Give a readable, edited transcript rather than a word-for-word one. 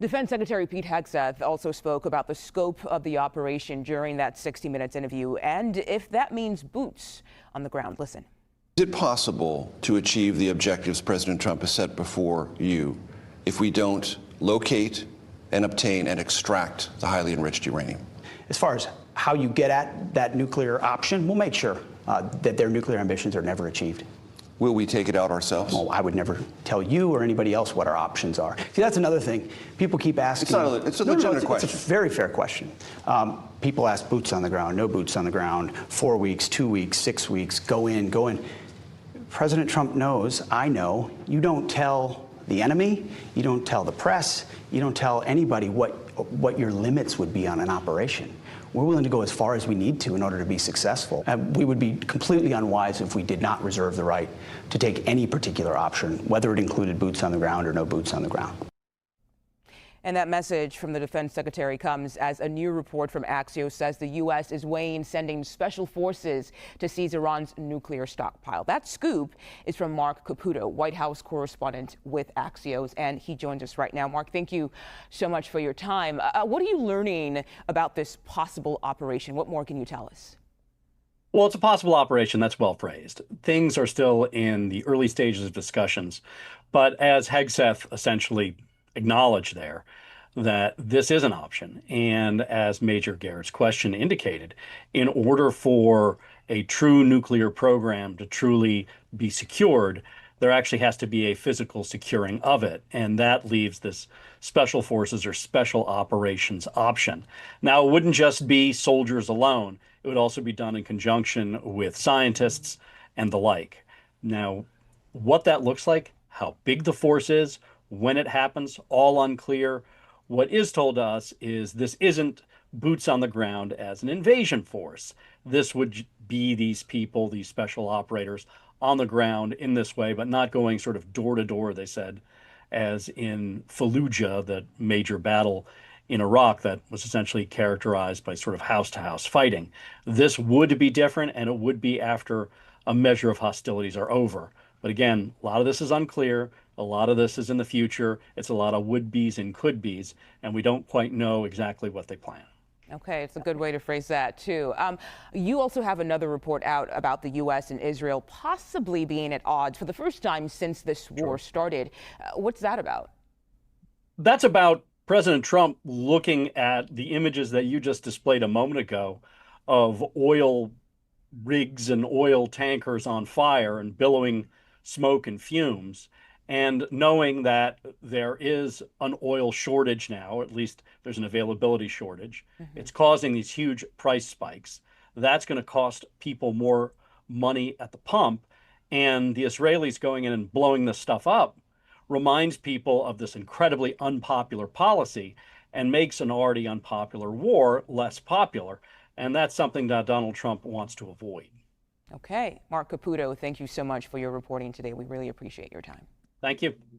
Defense Secretary Pete Hegseth also spoke about the scope of the operation during that 60 Minutes interview and if that means boots on the ground. Listen. Is it possible to achieve the objectives President Trump has set before you if we don't locate and obtain and extract the highly enriched uranium? As far as how you get at that nuclear option, we'll make sure that their nuclear ambitions are never achieved. Will we take it out ourselves? Well, I would never tell you or anybody else what our options are. See, that's another thing. People keep asking. It's a legitimate question. It's a very fair question. People ask boots on the ground, no boots on the ground, 4 weeks, 2 weeks, 6 weeks, go in, go in. President Trump knows, I know, you don't tell the enemy, you don't tell the press, you don't tell anybody what your limits would be on an operation. We're willing to go as far as we need to in order to be successful. We would be completely unwise if we did not reserve the right to take any particular option, whether it included boots on the ground or no boots on the ground. And that message from the defense secretary comes as a new report from Axios says the U.S. is weighing sending special forces to seize Iran's nuclear stockpile. That scoop is from Marc Caputo, White House correspondent with Axios, and he joins us right now. Marc, thank you so much for your time. What are you learning about this possible operation? What more can you tell us? Well, it's a possible operation. That's well phrased. Things are still in the early stages of discussions, but as Hegseth essentially acknowledged there, that this is an option. And as Major Garrett's question indicated, in order for a true nuclear program to truly be secured, there actually has to be a physical securing of it. And that leaves this special forces or special operations option. Now, it wouldn't just be soldiers alone. It would also be done in conjunction with scientists and the like. Now, what that looks like, how big the force is, when it happens, all unclear. What is told to us is this isn't boots on the ground as an invasion force. This would be these people, these special operators on the ground in this way, but not going sort of door to door, they said, as in Fallujah, the major battle in Iraq that was essentially characterized by sort of house to house fighting. This would be different, and it would be after a measure of hostilities are over. But again, a lot of this is unclear. A lot of this is in the future. It's a lot of would-bes and could-bes, and we don't quite know exactly what they plan. Okay, it's a good way to phrase that, too. You also have another report out about the U.S. and Israel possibly being at odds for the first time since this war started. What's that about? That's about President Trump looking at the images that you just displayed a moment ago of oil rigs and oil tankers on fire and billowing smoke and fumes, and knowing that there is an oil shortage now, at least there's an availability shortage. It's causing these huge price spikes. That's going to cost people more money at the pump. And the Israelis going in and blowing this stuff up reminds people of this incredibly unpopular policy and makes an already unpopular war less popular. And that's something that Donald Trump wants to avoid. Okay. Marc Caputo, thank you so much for your reporting today. We really appreciate your time. Thank you.